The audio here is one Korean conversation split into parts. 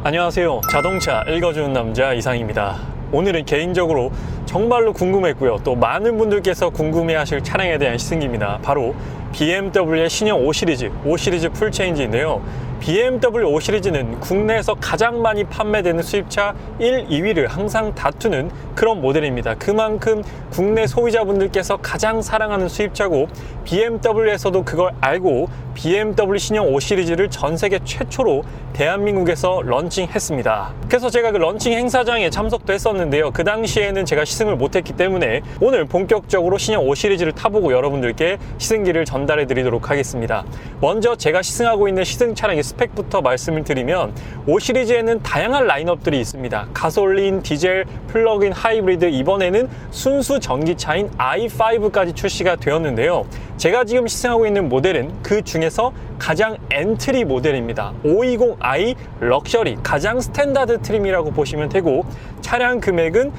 안녕하세요. 자동차 읽어주는 남자 이상입니다. 오늘은 개인적으로 정말로 궁금했고요. 또 많은 분들께서 궁금해하실 차량에 대한 시승기입니다. 바로 BMW의 신형 5시리즈 풀체인지인데요. BMW 5시리즈는 국내에서 가장 많이 판매되는 수입차 1, 2위를 항상 다투는 그런 모델입니다. 그만큼 국내 소비자분들께서 가장 사랑하는 수입차고, BMW에서도 그걸 알고 BMW 신형 5시리즈를 전 세계 최초로 대한민국에서 런칭했습니다. 그래서 제가 그 런칭 행사장에 참석도 했었는데요. 그 당시에는 제가 시승을 못했기 때문에 오늘 본격적으로 신형 5시리즈를 타보고 여러분들께 시승기를 전달해 드리도록 하겠습니다. 먼저 제가 시승하고 있는 시승 차량의 스펙부터 말씀을 드리면, 5시리즈에는 다양한 라인업들이 있습니다. 가솔린, 디젤, 플러그인, 하이브리드, 이번에는 순수 전기차인 i5까지 출시가 되었는데요. 제가 지금 시승하고 있는 모델은 그 중에서 가장 엔트리 모델입니다. 520i 럭셔리, 가장 스탠다드 트림이라고 보시면 되고, 차량 금액은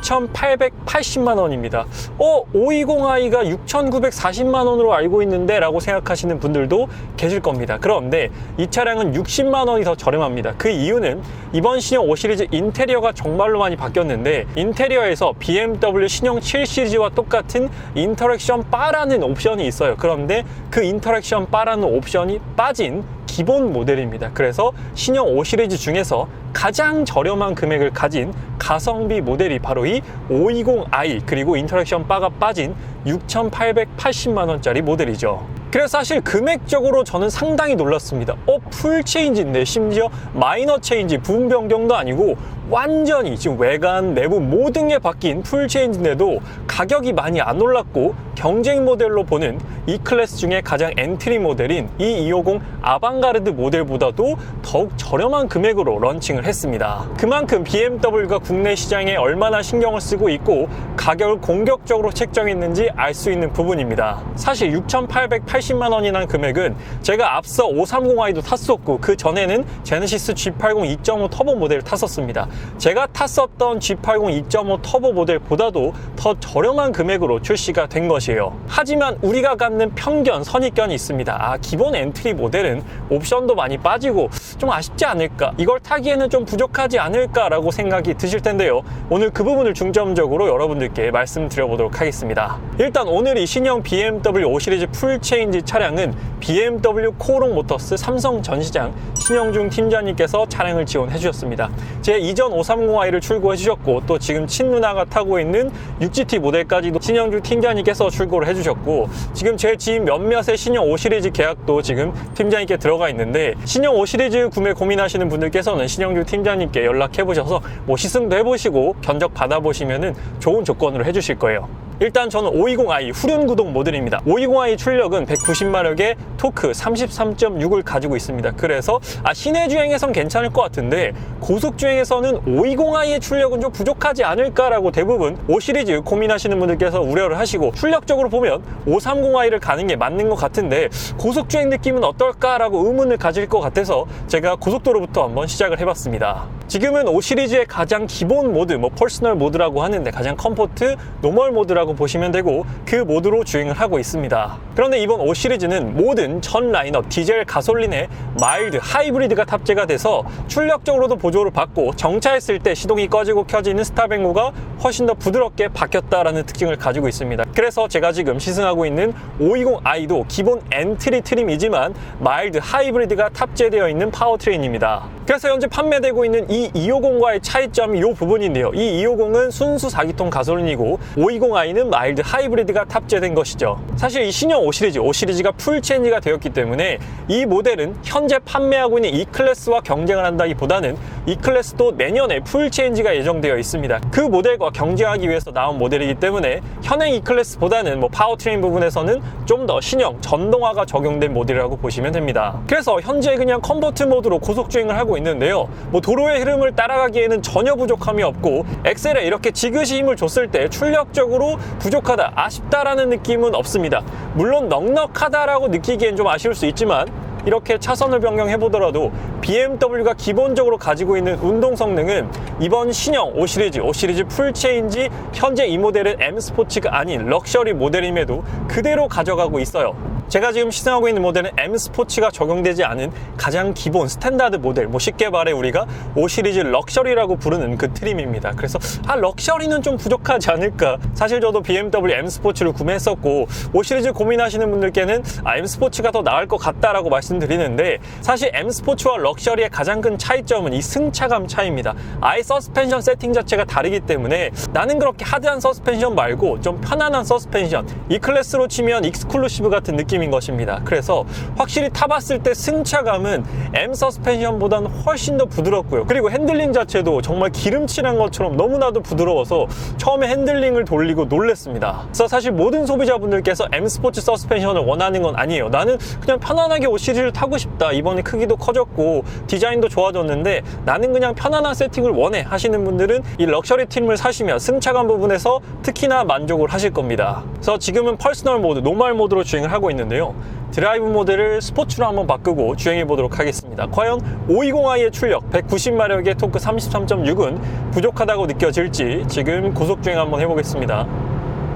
6,880만 원입니다. 520i가 6,940만 원으로 알고 있는데 라고 생각하시는 분들도 계실 겁니다. 그런데 이 차량은 60만 원이 더 저렴합니다. 그 이유는 이번 신형 5시리즈 인테리어가 정말로 많이 바뀌었는데, 인테리어에서 BMW 신형 7시리즈와 똑같은 인터랙션 바라는 옵션이 있어요. 그런데 그 인터랙션 바라는 옵션이 빠진 기본 모델입니다. 그래서 신형 5시리즈 중에서 가장 저렴한 금액을 가진 가성비 모델이 바로 이 520i, 그리고 인터랙션 바가 빠진 6,880만 원짜리 모델이죠. 그래서 사실 금액적으로 저는 상당히 놀랐습니다. 풀 체인지인데, 심지어 마이너 체인지, 부분 변경도 아니고 완전히 지금 외관, 내부 모든 게 바뀐 풀 체인지인데도 가격이 많이 안 올랐고, 경쟁 모델로 보는 이 클래스 중에 가장 엔트리 모델인 이 250 아방가르드 모델보다도 더욱 저렴한 금액으로 런칭을 했습니다. 그만큼 BMW가 국내 시장에 얼마나 신경을 쓰고 있고 가격을 공격적으로 책정했는지 알 수 있는 부분입니다. 사실 6,880만 원이라는 금액은 제가 앞서 530i도 탔었고, 그 전에는 제네시스 G80 2.5 터보 모델을 탔었습니다. 제가 탔었던 G80 2.5 터보 모델보다도 더 저렴한 금액으로 출시가 된 것이에요. 하지만 우리가 갖는 편견, 선입견이 있습니다. 기본 엔트리 모델은 옵션도 많이 빠지고 좀 아쉽지 않을까, 이걸 타기에는 좀 부족하지 않을까 라고 생각이 드실 텐데요. 오늘 그 부분을 중점적으로 여러분들께 말씀드려보도록 하겠습니다. 일단 오늘 이 신형 BMW 5시리즈 풀체인지 차량은 BMW 코오롱 모터스 삼성 전시장 신영중 팀장님께서 차량을 지원해 주셨습니다. 제 이전 530i를 출고해 주셨고, 또 지금 친누나가 타고 있는 6GT 모델까지도 신영중 팀장님께서 출고를 해 주셨고, 지금 제 지인 몇몇의 신형 5시리즈 계약도 지금 팀장님께 들어가 있는데, 신형 5시리즈 구매 고민하시는 분들께서는 신영중 팀장님께 연락해 보셔서 시승도 해보시고 견적 받아보시면은 좋은 조건으로 해주실 거예요. 일단 저는 520i 후륜 구동 모델입니다. 520i 출력은 190마력의 토크 33.6을 가지고 있습니다. 그래서 시내 주행에선 괜찮을 것 같은데 고속 주행에서는 520i의 출력은 좀 부족하지 않을까라고 대부분 5시리즈 고민하시는 분들께서 우려를 하시고, 출력적으로 보면 530i를 가는 게 맞는 것 같은데 고속 주행 느낌은 어떨까라고 의문을 가질 것 같아서 제가 고속도로부터 한번 시작을 해봤습니다. 지금은 5시리즈의 가장 기본 모드, 퍼스널 모드라고 하는데 가장 컴포트, 노멀 모드라고 보시면 되고, 그 모드로 주행을 하고 있습니다. 그런데 이번 5시리즈는 모든 전 라인업 디젤, 가솔린에 마일드, 하이브리드가 탑재가 돼서 출력적으로도 보조를 받고, 정차했을 때 시동이 꺼지고 켜지는 스탑앤고가 훨씬 더 부드럽게 바뀌었다라는 특징을 가지고 있습니다. 그래서 제가 지금 시승하고 있는 520i도 기본 엔트리 트림이지만 마일드, 하이브리드가 탑재되어 있는 파워트레인입니다. 그래서 현재 판매되고 있는 이 250과의 차이점이 이 부분인데요. 이 250은 순수 4기통 가솔린이고 520i는 마일드 하이브리드가 탑재된 것이죠. 사실 이 신형 5시리즈가 풀체인지가 되었기 때문에 이 모델은 현재 판매하고 있는 E클래스와 경쟁을 한다기보다는 E클래스도 내년에 풀체인지가 예정되어 있습니다. 그 모델과 경쟁하기 위해서 나온 모델이기 때문에 현행 E클래스보다는 파워트레인 부분에서는 좀 더 신형 전동화가 적용된 모델이라고 보시면 됩니다. 그래서 현재 그냥 컴포트 모드로 고속 주행을 하고 있는데요. 도로의 흐름을 따라가기에는 전혀 부족함이 없고, 엑셀에 이렇게 지그시 힘을 줬을 때 출력적으로 부족하다, 아쉽다라는 느낌은 없습니다. 물론 넉넉하다라고 느끼기엔 좀 아쉬울 수 있지만, 이렇게 차선을 변경해보더라도 BMW가 기본적으로 가지고 있는 운동 성능은 이번 신형 5시리즈 풀체인지, 현재 이 모델은 M 스포츠가 아닌 럭셔리 모델임에도 그대로 가져가고 있어요. 제가 지금 시승하고 있는 모델은 M 스포츠가 적용되지 않은 가장 기본 스탠다드 모델, 쉽게 말해 우리가 5 시리즈 럭셔리라고 부르는 그 트림입니다. 그래서 럭셔리는 좀 부족하지 않을까. 사실 저도 BMW M 스포츠를 구매했었고 5 시리즈 고민하시는 분들께는 M 스포츠가 더 나을 것 같다라고 말씀드리는데, 사실 M 스포츠와 럭셔리의 가장 큰 차이점은 이 승차감 차이입니다. 아예 서스펜션 세팅 자체가 다르기 때문에 나는 그렇게 하드한 서스펜션 말고 좀 편안한 서스펜션, 이 클래스로 치면 익스클루시브 같은 느낌인 것입니다. 그래서 확실히 타봤을 때 승차감은 M 서스펜션보다는 훨씬 더 부드럽고요. 그리고 핸들링 자체도 정말 기름칠한 것처럼 너무나도 부드러워서 처음에 핸들링을 돌리고 놀랬습니다. 그래서 사실 모든 소비자분들께서 M 스포츠 서스펜션을 원하는 건 아니에요. 나는 그냥 편안하게 5 시리즈를 타고 싶다. 이번에 크기도 커졌고 디자인도 좋아졌는데 나는 그냥 편안한 세팅을 원해 하시는 분들은 이 럭셔리 트림을 사시면 승차감 부분에서 특히나 만족을 하실 겁니다. 그래서 지금은 퍼스널 모드, 노멀 모드로 주행을 하고 있는데요. 드라이브 모드를 스포츠로 한번 바꾸고 주행해 보도록 하겠습니다. 과연 520i의 출력 190마력의 토크 33.6은 부족하다고 느껴질지 지금 고속 주행 한번 해보겠습니다.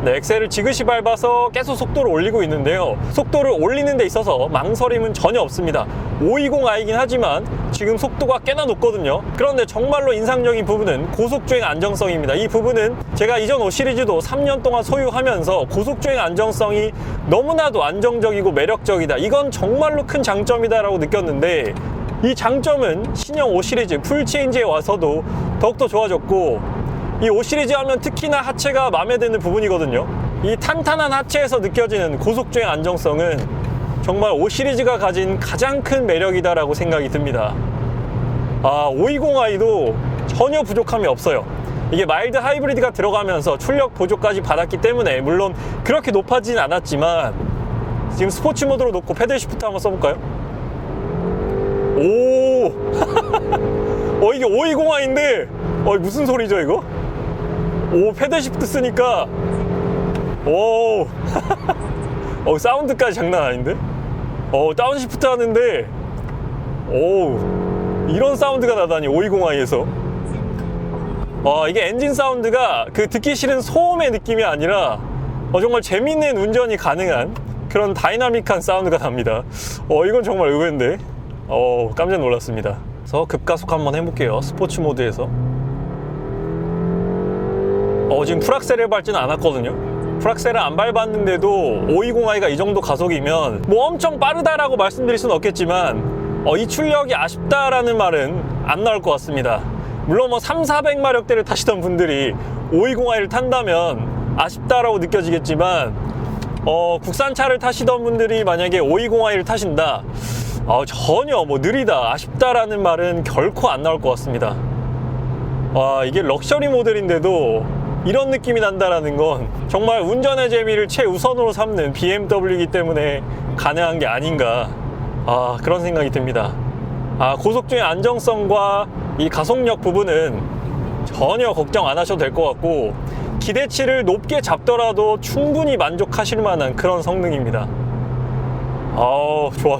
네, 엑셀을 지그시 밟아서 계속 속도를 올리고 있는데요. 속도를 올리는 데 있어서 망설임은 전혀 없습니다. 520i이긴 하지만 지금 속도가 꽤나 높거든요. 그런데 정말로 인상적인 부분은 고속주행 안정성입니다. 이 부분은 제가 이전 5 시리즈도 3년 동안 소유하면서 고속주행 안정성이 너무나도 안정적이고 매력적이다. 이건 정말로 큰 장점이다 라고 느꼈는데, 이 장점은 신형 5 시리즈 풀체인지에 와서도 더욱더 좋아졌고, 이 5 시리즈 하면 특히나 하체가 마음에 드는 부분이거든요. 이 탄탄한 하체에서 느껴지는 고속주행 안정성은 정말 5 시리즈가 가진 가장 큰 매력이다라고 생각이 듭니다. 520i도 전혀 부족함이 없어요. 이게 마일드 하이브리드가 들어가면서 출력 보조까지 받았기 때문에 물론 그렇게 높아지진 않았지만, 지금 스포츠 모드로 놓고 패들 시프트 한번 써볼까요? 오 이게 520i인데 무슨 소리죠 이거? 패들 시프트 쓰니까 사운드까지 장난 아닌데? 다운 시프트 하는데 이런 사운드가 나다니 520i에서. 이게 엔진 사운드가 그 듣기 싫은 소음의 느낌이 아니라 정말 재밌는 운전이 가능한 그런 다이나믹한 사운드가 납니다. 이건 정말 의외인데 깜짝 놀랐습니다. 그래서 급가속 한번 해볼게요. 스포츠 모드에서. 지금 풀악셀을 밟지는 않았거든요. 풀악셀을 안 밟았는데도 520i가 이 정도 가속이면 엄청 빠르다라고 말씀드릴 수는 없겠지만 이 출력이 아쉽다라는 말은 안 나올 것 같습니다. 물론 300-400마력대를 타시던 분들이 520i를 탄다면 아쉽다라고 느껴지겠지만, 국산차를 타시던 분들이 만약에 520i를 타신다, 전혀 느리다, 아쉽다라는 말은 결코 안 나올 것 같습니다. 이게 럭셔리 모델인데도 이런 느낌이 난다라는 건 정말 운전의 재미를 최우선으로 삼는 BMW이기 때문에 가능한 게 아닌가, 그런 생각이 듭니다. 고속주행 안정성과 이 가속력 부분은 전혀 걱정 안 하셔도 될 것 같고, 기대치를 높게 잡더라도 충분히 만족하실 만한 그런 성능입니다. 좋아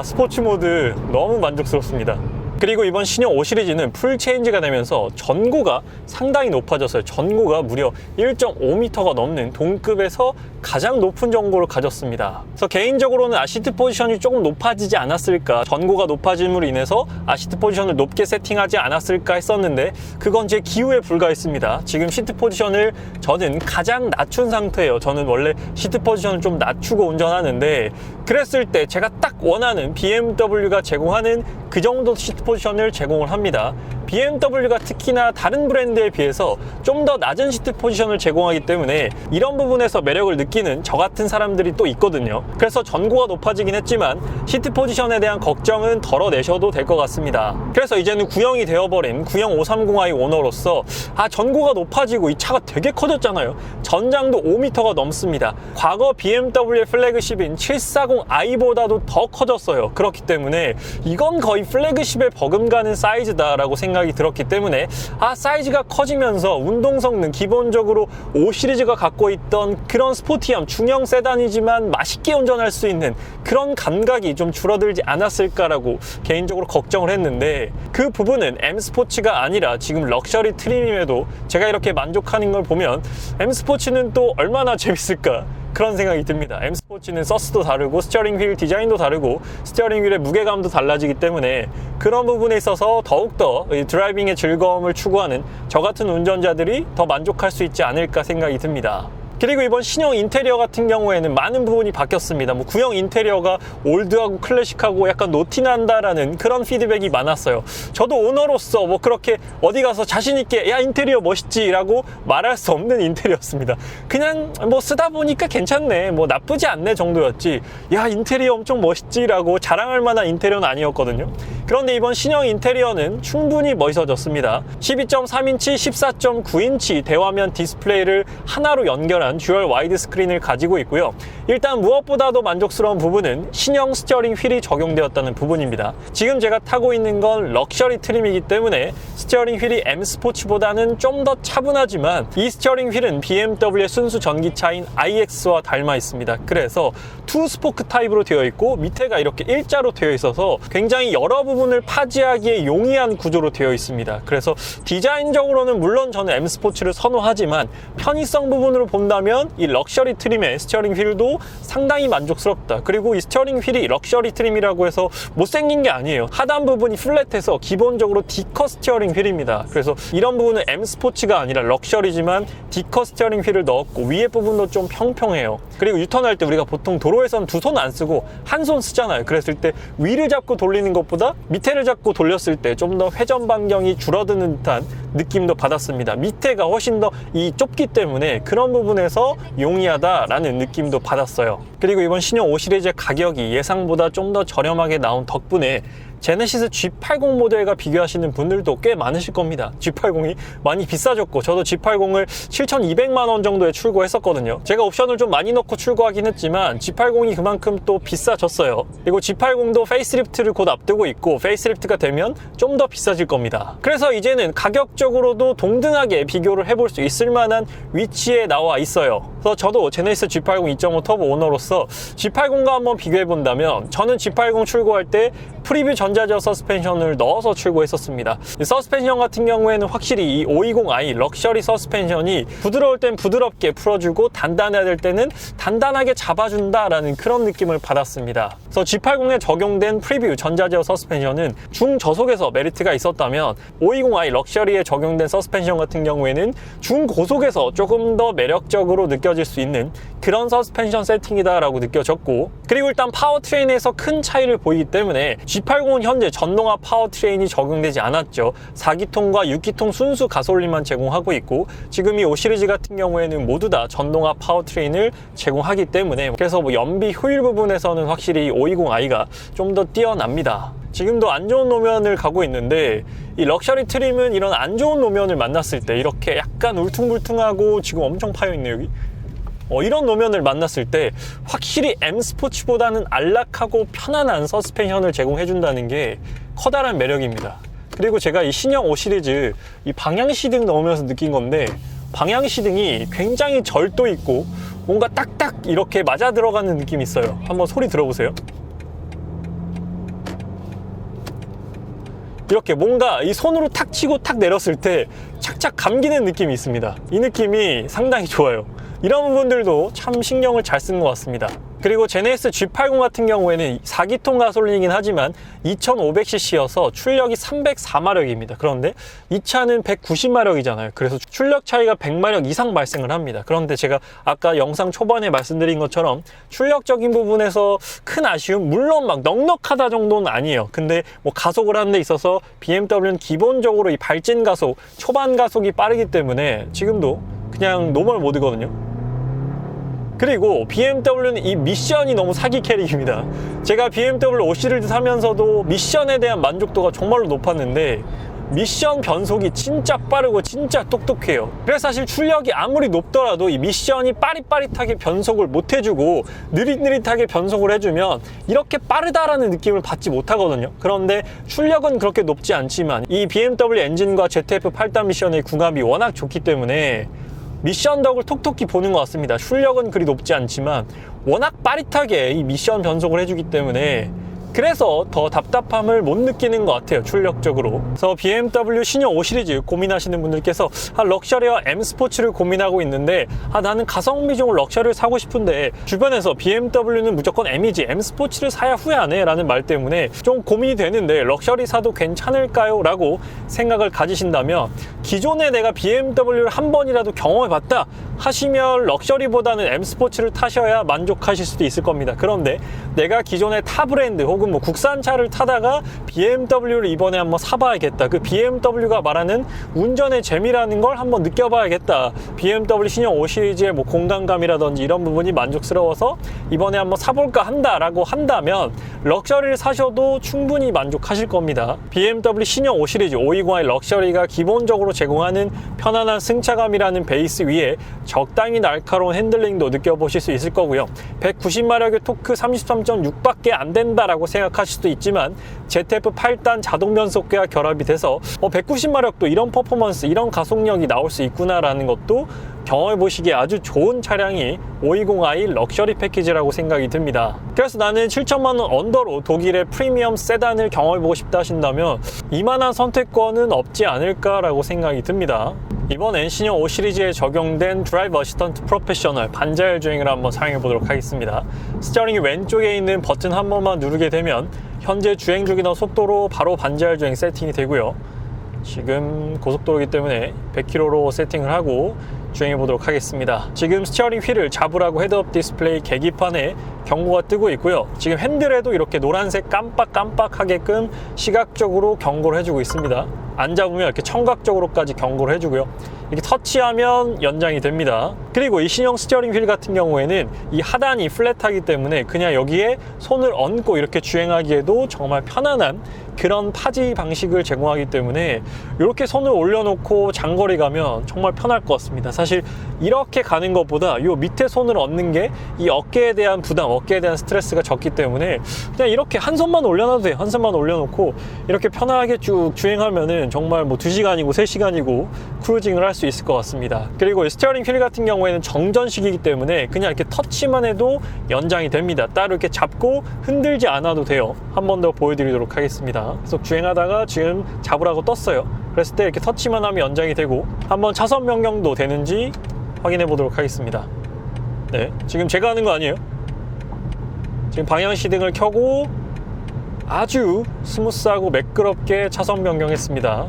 스포츠 모드 너무 만족스럽습니다. 그리고 이번 신형 5 시리즈는 풀 체인지가 되면서 전고가 상당히 높아졌어요. 전고가 무려 1.5m가 넘는 동급에서 가장 높은 전고를 가졌습니다. 그래서 개인적으로는 아시트 포지션이 조금 높아지지 않았을까, 전고가 높아짐으로 인해서 아시트 포지션을 높게 세팅하지 않았을까 했었는데 그건 제 기호에 불과했습니다. 지금 시트 포지션을 저는 가장 낮춘 상태예요. 저는 원래 시트 포지션을 좀 낮추고 운전하는데, 그랬을 때 제가 딱 원하는 BMW가 제공하는 그 정도 시트 포지션을 제공을 합니다. BMW가 특히나 다른 브랜드에 비해서 좀 더 낮은 시트 포지션을 제공하기 때문에 이런 부분에서 매력을 느끼는 저 같은 사람들이 또 있거든요. 그래서 전고가 높아지긴 했지만 시트 포지션에 대한 걱정은 덜어내셔도 될 것 같습니다. 그래서 이제는 구형이 되어버린 구형 530i 오너로서 전고가 높아지고 이 차가 되게 커졌잖아요. 전장도 5m가 넘습니다. 과거 BMW의 플래그십인 740i보다도 더 커졌어요. 그렇기 때문에 이건 거의 플래그십에 버금가는 사이즈다라고 생각이 들었기 때문에 사이즈가 커지면서 운동 성능, 기본적으로 5 시리즈가 갖고 있던 그런 스포티함, 중형 세단이지만 맛있게 운전할 수 있는 그런 감각이 좀 줄어들지 않았을까라고 개인적으로 걱정을 했는데, 그 부분은 M 스포츠가 아니라 지금 럭셔리 트림임에도 제가 이렇게 만족하는 걸 보면 M 스포츠는 또 얼마나 재밌을까, 그런 생각이 듭니다. M 스포츠는 서스도 다르고 스티어링 휠 디자인도 다르고 스티어링 휠의 무게감도 달라지기 때문에 그런 부분에 있어서 더욱더 드라이빙의 즐거움을 추구하는 저 같은 운전자들이 더 만족할 수 있지 않을까 생각이 듭니다. 그리고 이번 신형 인테리어 같은 경우에는 많은 부분이 바뀌었습니다. 뭐 구형 인테리어가 올드하고 클래식하고 약간 노티난다라는 그런 피드백이 많았어요. 저도 오너로서 뭐 그렇게 어디 가서 자신있게 야 인테리어 멋있지 라고 말할 수 없는 인테리어였습니다. 그냥 뭐 쓰다 보니까 괜찮네, 뭐 나쁘지 않네 정도였지 야 인테리어 엄청 멋있지 라고 자랑할 만한 인테리어는 아니었거든요. 그런데 이번 신형 인테리어는 충분히 멋있어졌습니다. 12.3인치, 14.9인치 대화면 디스플레이를 하나로 연결한 듀얼 와이드 스크린을 가지고 있고요. 일단 무엇보다도 만족스러운 부분은 신형 스티어링 휠이 적용되었다는 부분입니다. 지금 제가 타고 있는 건 럭셔리 트림이기 때문에 스티어링 휠이 M 스포츠보다는 좀 더 차분하지만 이 스티어링 휠은 BMW의 순수 전기차인 iX와 닮아 있습니다. 그래서 투 스포크 타입으로 되어 있고 밑에가 이렇게 일자로 되어 있어서 굉장히 여러 부분을 파지하기에 용이한 구조로 되어 있습니다. 그래서 디자인적으로는 물론 저는 M 스포츠를 선호하지만 편의성 부분으로 본다면 이 럭셔리 트림의 스티어링 휠도 상당히 만족스럽다. 그리고 이 스티어링 휠이 럭셔리 트림이라고 해서 못생긴 게 아니에요. 하단 부분이 플랫해서 기본적으로 D컷 스티어링 휠입니다. 그래서 이런 부분은 M 스포츠가 아니라 럭셔리지만 D컷 스티어링 휠을 넣었고 위에 부분도 좀 평평해요. 그리고 유턴할 때 우리가 보통 도로에선 두 손 안 쓰고 한 손 쓰잖아요. 그랬을 때 위를 잡고 돌리는 것보다 밑에를 잡고 돌렸을 때 좀 더 회전 반경이 줄어드는 듯한 느낌도 받았습니다. 밑에가 훨씬 더 이 좁기 때문에 그런 부분에서 용이하다라는 느낌도 받았어요. 그리고 이번 신형 5 시리즈의 가격이 예상보다 좀 더 저렴하게 나온 덕분에 제네시스 G80 모델과 비교하시는 분들도 꽤 많으실 겁니다. G80이 많이 비싸졌고 저도 G80을 7,200만 원 정도에 출고했었거든요. 제가 옵션을 좀 많이 넣고 출고하긴 했지만 G80이 그만큼 또 비싸졌어요. 그리고 G80도 페이스리프트를 곧 앞두고 있고 페이스리프트가 되면 좀 더 비싸질 겁니다. 그래서 이제는 가격적으로도 동등하게 비교를 해볼 수 있을 만한 위치에 나와 있어요. 그래서 저도 제네시스 G80 2.5 터보 오너로서 G80과 한번 비교해 본다면 저는 G80 출고할 때 프리뷰 전자제어 서스펜션을 넣어서 출고했었습니다. 이 서스펜션 같은 경우에는 확실히 이 520i 럭셔리 서스펜션이 부드러울 땐 부드럽게 풀어주고 단단해야 될 때는 단단하게 잡아준다라는 그런 느낌을 받았습니다. 그래서 G80에 적용된 프리뷰 전자제어 서스펜션은 중저속에서 메리트가 있었다면 520i 럭셔리에 적용된 서스펜션 같은 경우에는 중고속에서 조금 더 매력적으로 느껴질 수 있는 그런 서스펜션 세팅이다라고 느껴졌고, 그리고 일단 파워트레인에서 큰 차이를 보이기 때문에 G80은 현재 전동화 파워트레인이 적용되지 않았죠. 4기통과 6기통 순수 가솔린만 제공하고 있고 지금 이 5 시리즈 같은 경우에는 모두 다 전동화 파워트레인을 제공하기 때문에 그래서 뭐 연비 효율 부분에서는 확실히 520i가 좀 더 뛰어납니다. 지금도 안 좋은 노면을 가고 있는데 이 럭셔리 트림은 이런 안 좋은 노면을 만났을 때 이렇게 약간 울퉁불퉁하고 지금 엄청 파여있네요 여기. 이런 노면을 만났을 때 확실히 M 스포츠보다는 안락하고 편안한 서스펜션을 제공해준다는 게 커다란 매력입니다. 그리고 제가 이 신형 5 시리즈 이 방향시등 넣으면서 느낀 건데 방향시등이 굉장히 절도 있고 뭔가 딱딱 이렇게 맞아 들어가는 느낌이 있어요. 한번 소리 들어보세요. 이렇게 뭔가 이 손으로 탁 치고 탁 내렸을 때 착착 감기는 느낌이 있습니다. 이 느낌이 상당히 좋아요. 이런 부분들도 참 신경을 잘 쓴 것 같습니다. 그리고 제네시스 G80 같은 경우에는 4기통 가솔린이긴 하지만 2500cc여서 출력이 304마력입니다. 그런데 이 차는 190마력이잖아요. 그래서 출력 차이가 100마력 이상 발생을 합니다. 그런데 제가 아까 영상 초반에 말씀드린 것처럼 출력적인 부분에서 큰 아쉬움, 물론 막 넉넉하다 정도는 아니에요. 근데 뭐 가속을 하는 데 있어서 BMW는 기본적으로 이 발진 가속, 초반 가속이 빠르기 때문에 지금도 그냥 노멀 모드거든요. 그리고 BMW는 이 미션이 너무 사기 캐릭입니다. 제가 BMW 5 시리즈 사면서도 미션에 대한 만족도가 정말로 높았는데 미션 변속이 진짜 빠르고 진짜 똑똑해요. 그래서 사실 출력이 아무리 높더라도 이 미션이 빠릿빠릿하게 변속을 못 해주고 느릿느릿하게 변속을 해주면 이렇게 빠르다라는 느낌을 받지 못하거든요. 그런데 출력은 그렇게 높지 않지만 이 BMW 엔진과 ZF 8단 미션의 궁합이 워낙 좋기 때문에 미션 덕을 톡톡히 보는 것 같습니다. 출력은 그리 높지 않지만 워낙 빠릿하게 이 미션 변속을 해주기 때문에 그래서 더 답답함을 못 느끼는 것 같아요, 출력적으로. 그래서 BMW 신형 5 시리즈 고민하시는 분들께서 럭셔리와 M 스포츠를 고민하고 있는데 나는 가성비종 럭셔리를 사고 싶은데 주변에서 BMW는 무조건 M이지 M 스포츠를 사야 후회하네 라는 말 때문에 좀 고민이 되는데 럭셔리 사도 괜찮을까요? 라고 생각을 가지신다면 기존에 내가 BMW를 한 번이라도 경험해봤다 하시면 럭셔리보다는 M 스포츠를 타셔야 만족하실 수도 있을 겁니다. 그런데 내가 기존에 타 브랜드 혹은 뭐 국산차를 타다가 BMW를 이번에 한번 사봐야겠다. 그 BMW가 말하는 운전의 재미라는 걸 한번 느껴봐야겠다. BMW 신형 5 시리즈의 뭐 공간감이라든지 이런 부분이 만족스러워서 이번에 한번 사볼까 한다라고 한다면 럭셔리를 사셔도 충분히 만족하실 겁니다. BMW 신형 5 시리즈 520i 럭셔리가 기본적으로 제공하는 편안한 승차감이라는 베이스 위에 적당히 날카로운 핸들링도 느껴보실 수 있을 거고요. 190마력의 토크 33.6밖에 안 된다라고 생각하실 수도 있지만 ZF 8단 자동 변속기와 결합이 돼서 190마력도 이런 퍼포먼스, 이런 가속력이 나올 수 있구나라는 것도 경험해 보시기에 아주 좋은 차량이 520i 럭셔리 패키지라고 생각이 듭니다. 그래서 나는 7천만원 언더로 독일의 프리미엄 세단을 경험해 보고 싶다 하신다면 이만한 선택권은 없지 않을까라고 생각이 듭니다. 이번엔 신형 5 시리즈에 적용된 드라이브 어시스턴트 프로페셔널 반자율 주행을 한번 사용해 보도록 하겠습니다. 스티어링이 왼쪽에 있는 버튼 한 번만 누르게 되면 현재 주행 중이던 속도로 바로 반자율 주행 세팅이 되고요. 지금 고속도로이기 때문에 100km로 세팅을 하고 주행해 보도록 하겠습니다. 지금 스티어링 휠을 잡으라고 헤드업 디스플레이 계기판에 경고가 뜨고 있고요. 지금 핸들에도 이렇게 노란색 깜빡깜빡하게끔 시각적으로 경고를 해주고 있습니다. 안 잡으면 이렇게 청각적으로까지 경고를 해주고요. 이렇게 터치하면 연장이 됩니다. 그리고 이 신형 스티어링 휠 같은 경우에는 이 하단이 플랫하기 때문에 그냥 여기에 손을 얹고 이렇게 주행하기에도 정말 편안한 그런 파지 방식을 제공하기 때문에 이렇게 손을 올려놓고 장거리 가면 정말 편할 것 같습니다. 사실 이렇게 가는 것보다 이 밑에 손을 얹는 게 이 어깨에 대한 부담, 어깨에 대한 스트레스가 적기 때문에 그냥 이렇게 한 손만 올려놔도 돼요. 한 손만 올려놓고 이렇게 편하게 쭉 주행하면은 정말 뭐 2시간이고 3시간이고 크루징을 할 수 있을 것 같습니다. 그리고 이 스티어링 휠 같은 경우에는 정전식이기 때문에 그냥 이렇게 터치만 해도 연장이 됩니다. 따로 이렇게 잡고 흔들지 않아도 돼요. 한 번 더 보여드리도록 하겠습니다. 계속 주행하다가 지금 잡으라고 떴어요. 그랬을 때 이렇게 터치만 하면 연장이 되고 한번 차선 변경도 되는지 확인해 보도록 하겠습니다. 네, 지금 제가 하는 거 아니에요. 지금 방향 시등을 켜고 아주 스무스하고 매끄럽게 차선 변경했습니다.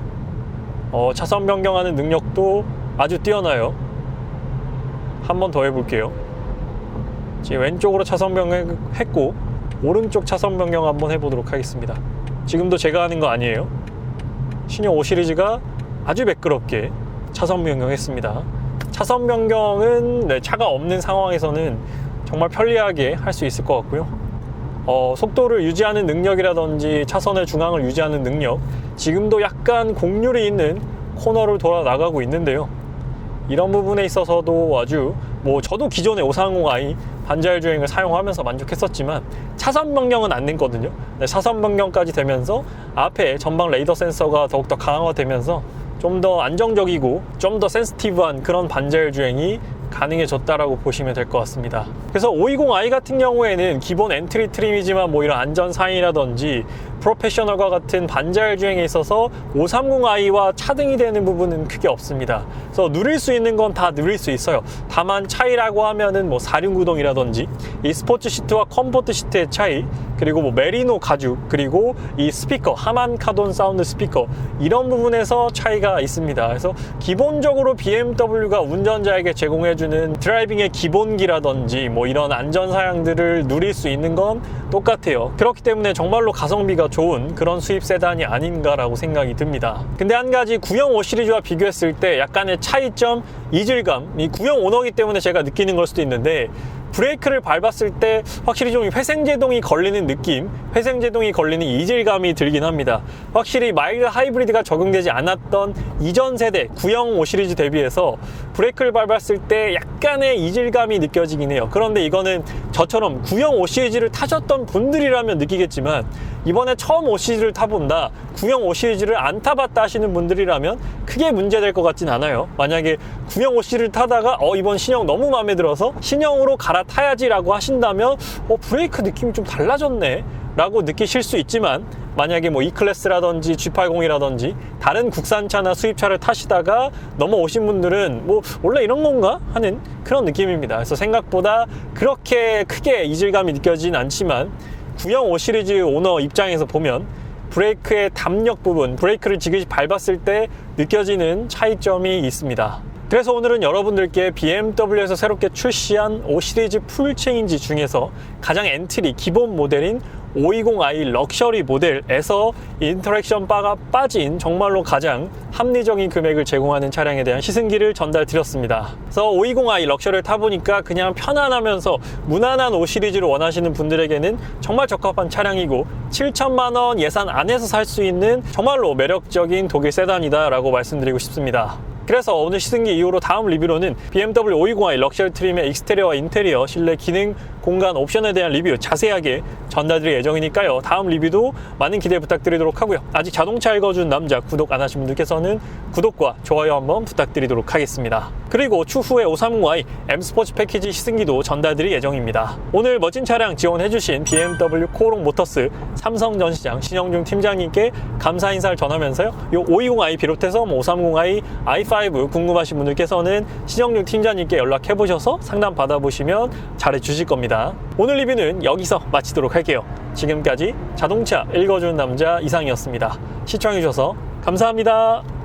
차선 변경하는 능력도 아주 뛰어나요. 한 번 더 해볼게요. 지금 왼쪽으로 차선 변경했고 오른쪽 차선 변경 한번 해보도록 하겠습니다. 지금도 제가 하는 거 아니에요. 신형 5 시리즈가 아주 매끄럽게 차선 변경했습니다. 차선 변경은 차가 없는 상황에서는 정말 편리하게 할 수 있을 것 같고요. 속도를 유지하는 능력이라든지 차선의 중앙을 유지하는 능력, 지금도 약간 곡률이 있는 코너를 돌아 나가고 있는데요. 이런 부분에 있어서도 아주 저도 기존의 530i 반자율 주행을 사용하면서 만족했었지만 차선 변경은 안 됐거든요. 차선 변경까지 되면서 앞에 전방 레이더 센서가 더욱더 강화되면서 좀 더 안정적이고 좀 더 센시티브한 그런 반자율 주행이 가능해졌다라고 보시면 될 것 같습니다. 그래서 520i 같은 경우에는 기본 엔트리 트림이지만 이런 안전 사양이라든지 프로페셔널과 같은 반자율 주행에 있어서 530i와 차등이 되는 부분은 크게 없습니다. 그래서 누릴 수 있는 건 다 누릴 수 있어요. 다만 차이라고 하면은 4륜구동이라든지 이 스포츠 시트와 컴포트 시트의 차이, 그리고 메리노 가죽, 그리고 이 스피커, 하만 카돈 사운드 스피커, 이런 부분에서 차이가 있습니다. 그래서 기본적으로 BMW가 운전자에게 제공해주는 드라이빙의 기본기라든지 이런 안전 사양들을 누릴 수 있는 건 똑같아요. 그렇기 때문에 정말로 가성비가 좋은 그런 수입 세단이 아닌가라고 생각이 듭니다. 근데 한 가지 구형 5 시리즈와 비교했을 때 약간의 차이점, 이질감, 이 구형 오너기 때문에 제가 느끼는 걸 수도 있는데 브레이크를 밟았을 때 확실히 좀 회생제동이 걸리는 느낌, 회생제동이 걸리는 이질감이 들긴 합니다. 확실히 마일드 하이브리드가 적용되지 않았던 이전 세대 구형 5 시리즈 대비해서 브레이크를 밟았을 때 약간의 이질감이 느껴지긴 해요. 그런데 이거는 저처럼 구형 5 시리즈를 타셨던 분들이라면 느끼겠지만 이번에 처음 5 시리즈를 타본다, 구형 5 시리즈를 안 타봤다 하시는 분들이라면 크게 문제될 것 같진 않아요. 만약에 구형 5 시리즈를 타다가 이번 신형 너무 마음에 들어서 신형으로 갈아 갈아타야지라고 하신다면 브레이크 느낌이 좀 달라졌네 라고 느끼실 수 있지만, 만약에 뭐 E클래스라든지 G80이라든지 다른 국산차나 수입차를 타시다가 넘어오신 분들은 뭐 원래 이런 건가 하는 그런 느낌입니다. 그래서 생각보다 그렇게 크게 이질감이 느껴지진 않지만, 구형 5 시리즈 오너 입장에서 보면 브레이크의 담력 부분, 브레이크를 지그시 밟았을 때 느껴지는 차이점이 있습니다. 그래서 오늘은 여러분들께 BMW에서 새롭게 출시한 5 시리즈 풀 체인지 중에서 가장 엔트리 기본 모델인 520i 럭셔리 모델에서 인터랙션 바가 빠진 정말로 가장 합리적인 금액을 제공하는 차량에 대한 시승기를 전달 드렸습니다. 그래서 520i 럭셔리를 타보니까 그냥 편안하면서 무난한 5 시리즈를 원하시는 분들에게는 정말 적합한 차량이고, 7천만 원 예산 안에서 살 수 있는 정말로 매력적인 독일 세단이다 라고 말씀드리고 싶습니다. 그래서 오늘 시승기 이후로 다음 리뷰로는 BMW 520i 럭셔리 트림의 익스테리어와 인테리어, 실내 기능, 공간, 옵션에 대한 리뷰 자세하게 전달드릴 예정이니까요. 다음 리뷰도 많은 기대 부탁드리도록 하고요. 아직 자동차 읽어준 남자 구독 안 하신 분들께서는 구독과 좋아요 한번 부탁드리도록 하겠습니다. 그리고 추후에 530i M 스포츠 패키지 시승기도 전달드릴 예정입니다. 오늘 멋진 차량 지원해주신 BMW 코오롱 모터스 삼성전시장 신영중 팀장님께 감사 인사를 전하면서요. 이 520i 비롯해서 530i, i5 궁금하신 분들께서는 신영중 팀장님께 연락해보셔서 상담 받아보시면 잘해주실 겁니다. 오늘 리뷰는 여기서 마치도록 할게요. 지금까지 자동차 읽어주는 남자 이상이었습니다. 시청해주셔서 감사합니다.